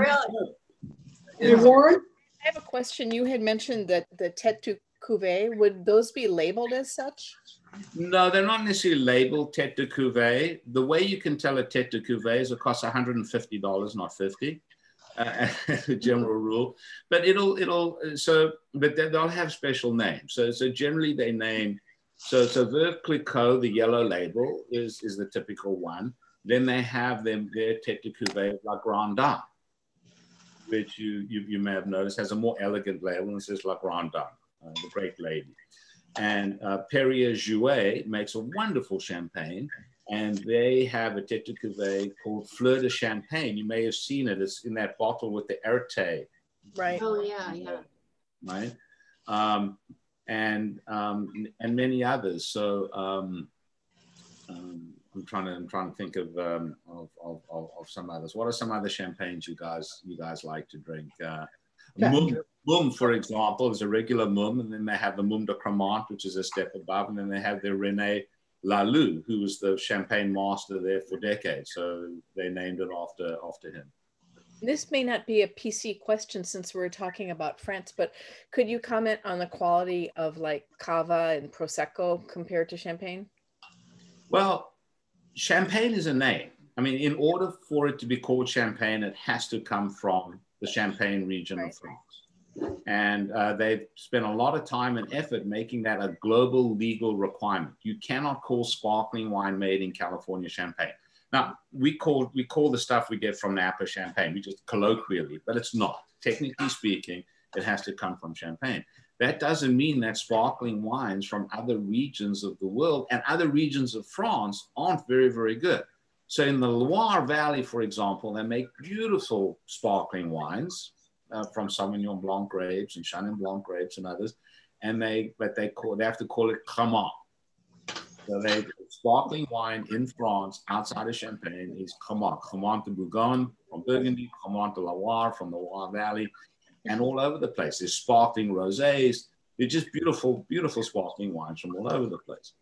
Hey, Warren? I have a question. You had mentioned that the Tête de Cuvée, would those be labeled as such? No, they're not necessarily labeled Tête de Cuvée. The way you can tell a Tête de Cuvée is it costs $150, not $50, as a general rule. But but they'll have special names. So generally they name, so Veuve Clicquot, the yellow label is the typical one. Then they have their Tête de Cuvée, La Grande Dame, which you may have noticed has a more elegant label and says La Grande Dame, the great lady. And Perrier-Jouet makes a wonderful champagne, and they have a Tête de Cuvée called Fleur de Champagne. You may have seen it. It's in that bottle with the Erte. Right. Oh yeah, yeah. Right. And many others. So I'm trying to think of some others. What are some other champagnes you guys like to drink? Mumm, for example, is a regular Mumm, and then they have the Mumm de Cremant, which is a step above, and then they have their René Laloux, who was the champagne master there for decades. So they named it after him. This may not be a PC question since we're talking about France, but could you comment on the quality of like Cava and Prosecco compared to Champagne? Well, Champagne is a name. I mean, in order for it to be called Champagne, it has to come from the Champagne region of France. And they've spent a lot of time and effort making that a global legal requirement. You cannot call sparkling wine made in California Champagne. Now, we call the stuff we get from Napa Champagne, we just colloquially, but it's not. Technically speaking, it has to come from Champagne. That doesn't mean that sparkling wines from other regions of the world and other regions of France aren't very, very good. So in the Loire Valley, for example, they make beautiful sparkling wines from Sauvignon Blanc grapes and Chenin Blanc grapes and others, and they have to call it Cremant. So sparkling wine in France outside of Champagne is Cremant. Cremant de Bourgogne from Burgundy, Cremant de Loire from the Loire Valley, and all over the place. There's sparkling rosés. They're just beautiful, beautiful sparkling wines from all over the place.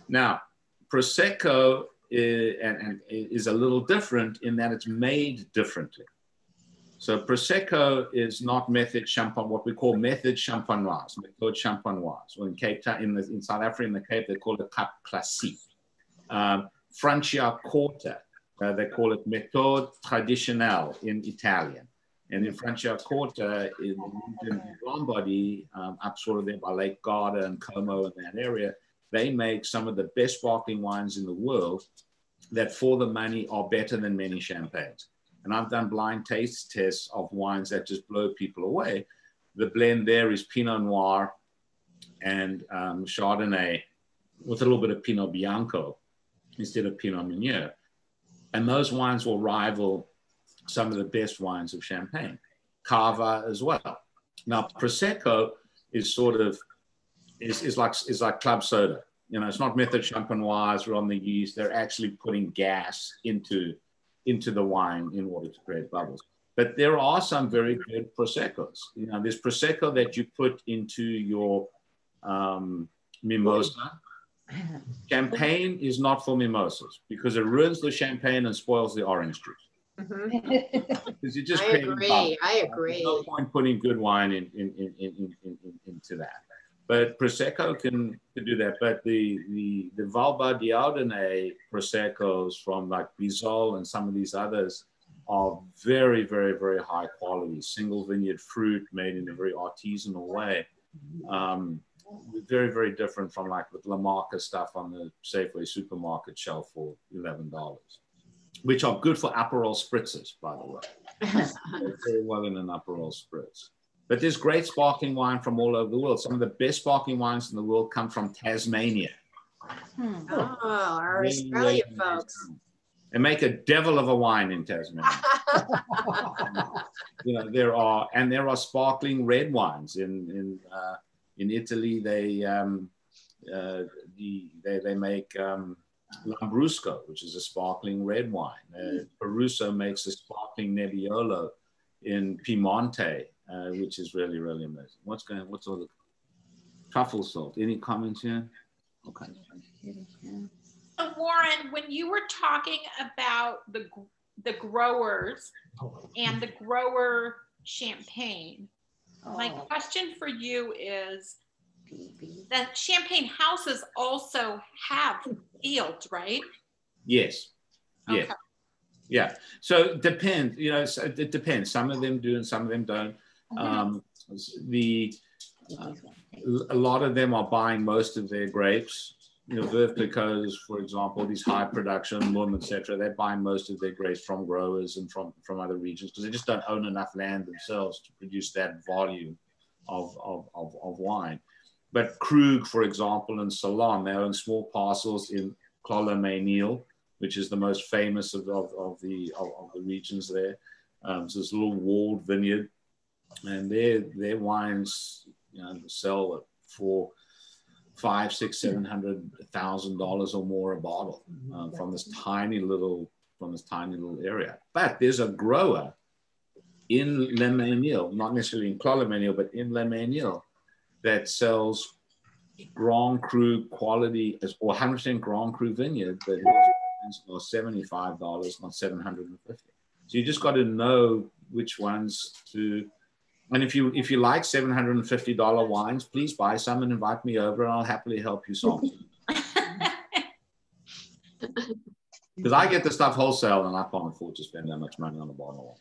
Now, Prosecco is a little different in that it's made differently. So Prosecco is not method champagne, what we call method champenoise, méthode champenoise. Well, in Cape Town, in South Africa, in the Cape, they call it Cap Classique. Franciacorta, they call it méthode traditionnelle in Italian. And in Franciacorta, in Lombardy, up sort of there by Lake Garda and Como in that area, they make some of the best sparkling wines in the world that for the money are better than many champagnes. And I've done blind taste tests of wines that just blow people away. The blend there is Pinot Noir and Chardonnay with a little bit of Pinot Bianco instead of Pinot Meunier. And those wines will rival some of the best wines of Champagne. Cava as well. Now, Prosecco is sort of, is like club soda. You know, it's not method champenoise or on the yeast. They're actually putting gas into the wine in order to create bubbles. But there are some very good Proseccos. You know, there's Prosecco that you put into your mimosa. Champagne is not for mimosas because it ruins the champagne and spoils the orange juice. Because you just I agree. There's no point putting good wine into that. But Prosecco can do that. But the Valba d'Audenay Proseccos from like Bisol and some of these others are very, very, very high quality, single vineyard fruit made in a very artisanal way. Very, very different from like with La Marca stuff on the Safeway supermarket shelf for $11, which are good for Aperol spritzers, by the way. They're very well in an Aperol spritz. But there's great sparkling wine from all over the world. Some of the best sparkling wines in the world come from Tasmania. Oh, our Australian folks. They make a devil of a wine in Tasmania. You know, there are sparkling red wines in Italy. They make Lambrusco, which is a sparkling red wine. Peruso makes a sparkling Nebbiolo in Piemonte, which is really, really amazing. What's all the truffle salt? Any comments here? Okay. So Warren, when you were talking about the growers and the grower champagne, my question for you is that champagne houses also have fields, right? Yes. Yeah. Okay. Yeah. So it depends. You know, it depends. Some of them do and some of them don't. A lot of them are buying most of their grapes. You know, Veuve Clicquot, for example, these high production, Mumm, etc. They're buying most of their grapes from growers and from other regions because they just don't own enough land themselves to produce that volume of wine. but Krug, for example, and Salon, they own small parcels in Clolomane, which is the most famous of the regions there. So it's a little walled vineyard, and their wines, sell for $500,000, $600,000, $700,000 or more a bottle from this tiny little area. But there's a grower in Le Mesnil, not necessarily in Clolomane, but in Le Mesnil, that sells Grand Cru quality, or 100% Grand Cru vineyard, but his wines are $75, not $750. So you just got to know which ones to. And if you like $750 wines, please buy some and invite me over, and I'll happily help you solve them. Because I get the stuff wholesale, and I can't afford to spend that much money on a bottle.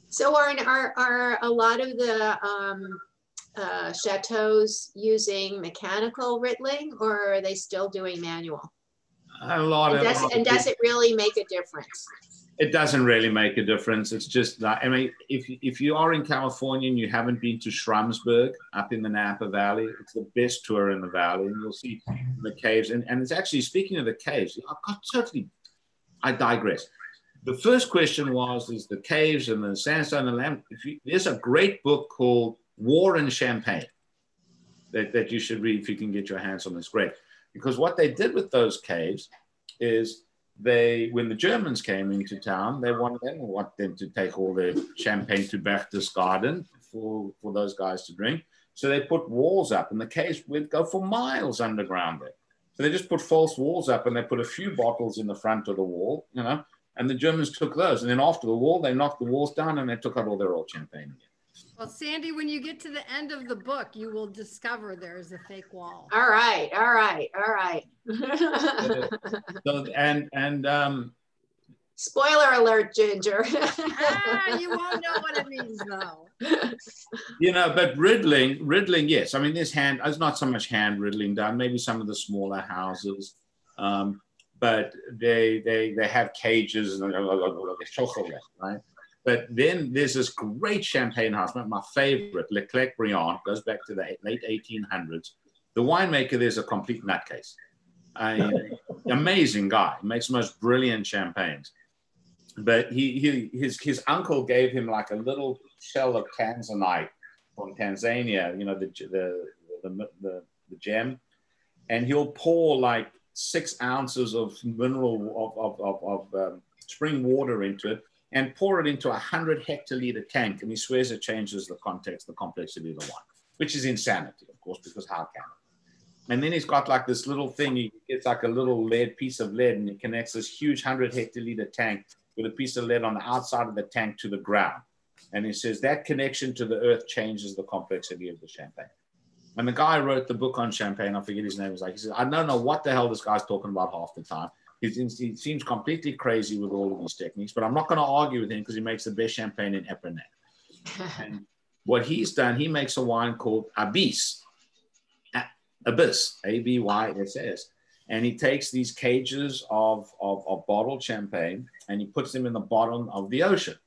So are a lot of the chateaus using mechanical riddling, or are they still doing manual? A lot of. And does it really make a difference? It doesn't really make a difference. It's just that, I mean, if you are in California and you haven't been to Schramsberg up in the Napa Valley, it's the best tour in the valley, and you'll see the caves. And it's actually, speaking of the caves, I digress. The first question is the caves and the sandstone and lamp. There's a great book called War in Champagne that you should read if you can get your hands on. This. Great, because what they did with those caves is, when the Germans came into town, they didn't want them to take all their champagne to Berchtesgaden for those guys to drink. So they put walls up, and the caves would go for miles underground there. So they just put false walls up, and they put a few bottles in the front of the wall, and the Germans took those. And then after the war, they knocked the walls down, and they took out all their old champagne again. Well, Sandy, when you get to the end of the book, you will discover there is a fake wall. All right. So, spoiler alert, Ginger. You won't know what it means, though. But riddling, yes. I mean, there's not so much hand riddling done. Maybe some of the smaller houses, but they have cages and right. But then there's this great champagne house, my favorite, Leclerc-Briand, goes back to the late 1800s. The winemaker there's a complete nutcase. Amazing guy, makes the most brilliant champagnes. But his uncle gave him like a little shell of tanzanite from Tanzania, the gem, and he'll pour like 6 ounces of spring water into it, and pour it into a 100 hectoliter tank, and he swears it changes the complexity of the wine, which is insanity, of course, because how can it? And then he's got like this little thing, it's like a little piece of lead, and he connects this huge 100 hectoliter tank with a piece of lead on the outside of the tank to the ground. And he says that connection to the earth changes the complexity of the champagne. And the guy who wrote the book on champagne, I forget his name, he says, I don't know what the hell this guy's talking about half the time. He seems completely crazy with all of these techniques, but I'm not going to argue with him because he makes the best champagne in Epernay. And what he's done, he makes a wine called Abyss, Abyss, and he takes these cages of bottled champagne and he puts them in the bottom of the ocean.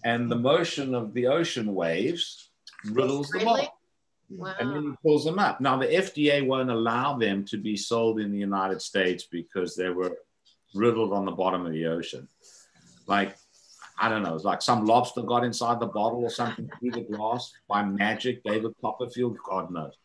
And the motion of the ocean waves riddles the bottle. Wow. And then he pulls them up. Now, the FDA won't allow them to be sold in the United States because they were riddled on the bottom of the ocean. Like, I don't know, it's like some lobster got inside the bottle or something through the glass by magic. David Copperfield, God knows.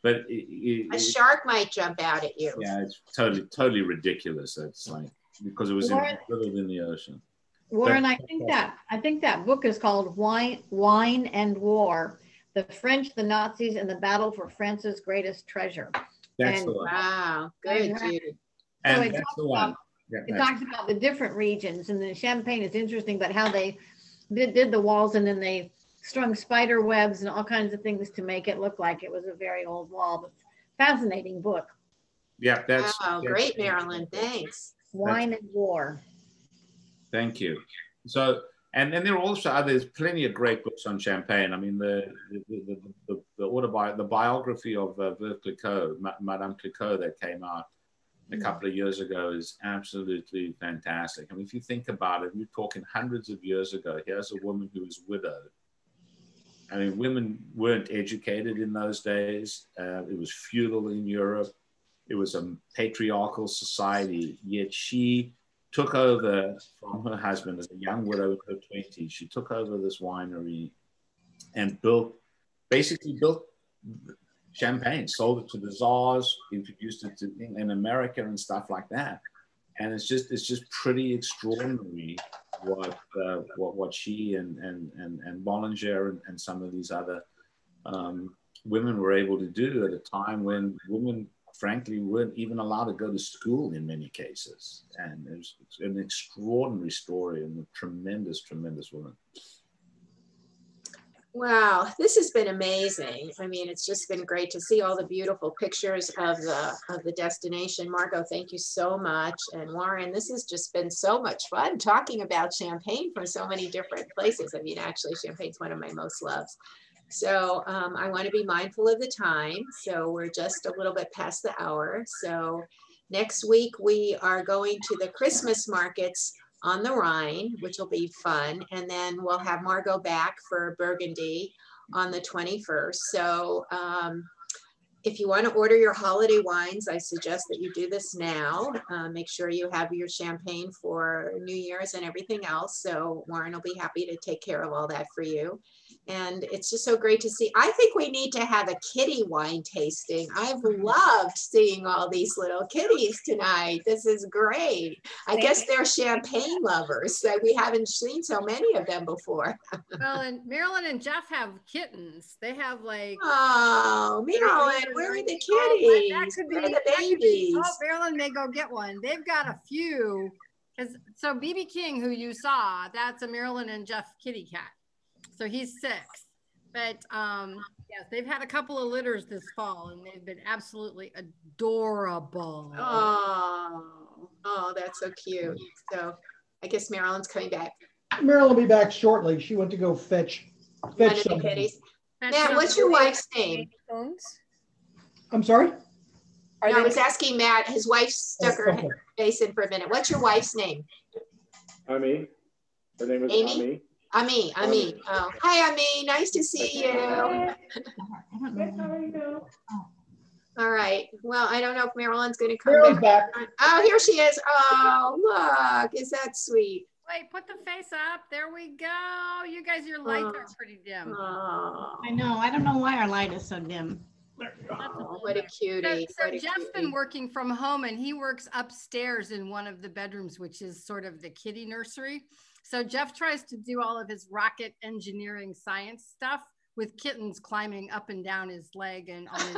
But a shark might jump out at you. Yeah, it's totally ridiculous. It's like, because it was riddled in the ocean. Warren, I think that book is called Wine and War: The French, the Nazis, and the Battle for France's Greatest Treasure. That's the one. Wow, good, Judy. And so that's the one. It talks about the different regions, and the Champagne is interesting, but how they did the walls, and then they strung spider webs and all kinds of things to make it look like it was a very old wall. But fascinating book. Yeah, that's great, Marilyn. Thanks. Wine and War. Thank you. So, and then there are also there's plenty of great books on champagne. I mean, the biography of Veuve Clicquot, Madame Clicquot, that came out a couple of years ago is absolutely fantastic. I mean, if you think about it, we're talking hundreds of years ago. Here's a woman who was widowed, I mean, women weren't educated in those days. It was feudal in Europe. It was a patriarchal society, yet she took over from her husband as a young widow in her 20s. She took over this winery and basically built champagne, sold it to the czars, introduced it in America and stuff like that. And it's just pretty extraordinary what she and Bollinger and some of these other women were able to do at a time when women, frankly, weren't even allowed to go to school in many cases. And it's an extraordinary story and a tremendous, tremendous woman. Wow, this has been amazing. I mean, it's just been great to see all the beautiful pictures of the destination. Margot, thank you so much. And Warren, this has just been so much fun talking about Champagne from so many different places. I mean, actually, Champagne's one of my most loves. So I want to be mindful of the time. So we're just a little bit past the hour. So next week, we are going to the Christmas markets on the Rhine, which will be fun. And then we'll have Margot back for Burgundy on the 21st. So if you want to order your holiday wines, I suggest that you do this now. Make sure you have your champagne for New Year's and everything else. So Warren will be happy to take care of all that for you. And it's just so great to see. I think we need to have a kitty wine tasting. I've loved seeing all these little kitties tonight. This is great. I guess they're champagne lovers. So we haven't seen so many of them before. Well, and Marilyn and Jeff have kittens. They have like. Oh, Marilyn, where are the kitties? That could be, where are the babies? Oh, Marilyn may go get one. They've got a few. So BB King, who you saw, that's a Marilyn and Jeff kitty cat. So he's 6, but yes, they've had a couple of litters this fall and they've been absolutely adorable. Oh, that's so cute. So I guess Marilyn's coming back. Marilyn will be back shortly. She went to go fetch some kitties. Matt, what's your wife's name? I'm sorry? I was asking Matt, his wife stuck her face in for a minute. What's your wife's name? Ami. Her name is Amy? Ami. Ami. Oh, hi, Ami. Nice to see you. All right. Well, I don't know if Marilyn's going to come back. Oh, here she is. Oh, look. Is that sweet? Wait, put the face up. There we go. You guys, your lights are pretty dim. I know. I don't know why our light is so dim. Oh, what a cutie. So Jeff's been working from home and he works upstairs in one of the bedrooms, which is sort of the kitty nursery. So Jeff tries to do all of his rocket engineering science stuff with kittens climbing up and down his leg and on his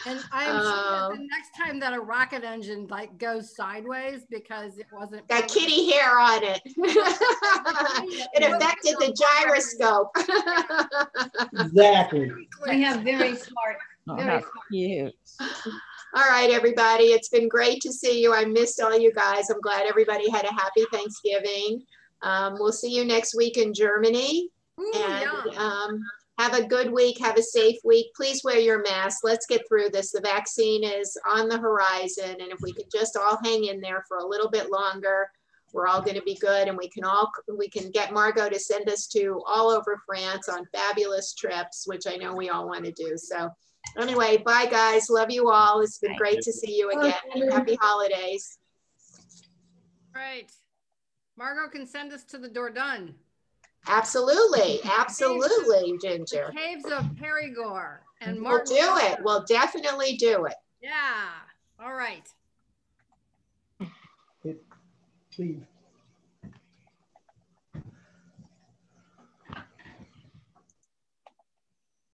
and I'm sure that the next time that a rocket engine like goes sideways because it wasn't got kitty hair on it. It affected the gyroscope. Exactly. We have very smart. Very cute. All right, everybody. It's been great to see you. I missed all you guys. I'm glad everybody had a happy Thanksgiving. We'll see you next week in Germany. And have a good week. Have a safe week. Please wear your mask. Let's get through this. The vaccine is on the horizon. And if we could just all hang in there for a little bit longer, we're all going to be good. And we can get Margot to send us to all over France on fabulous trips, which I know we all want to do. So anyway, bye guys. Love you all. It's been great to see you again. Happy holidays. Right. Margot can send us to the Dordogne. Absolutely. Absolutely, Ginger. The caves of Périgord. And we'll do it. We'll definitely do it. Yeah. All right. Leave.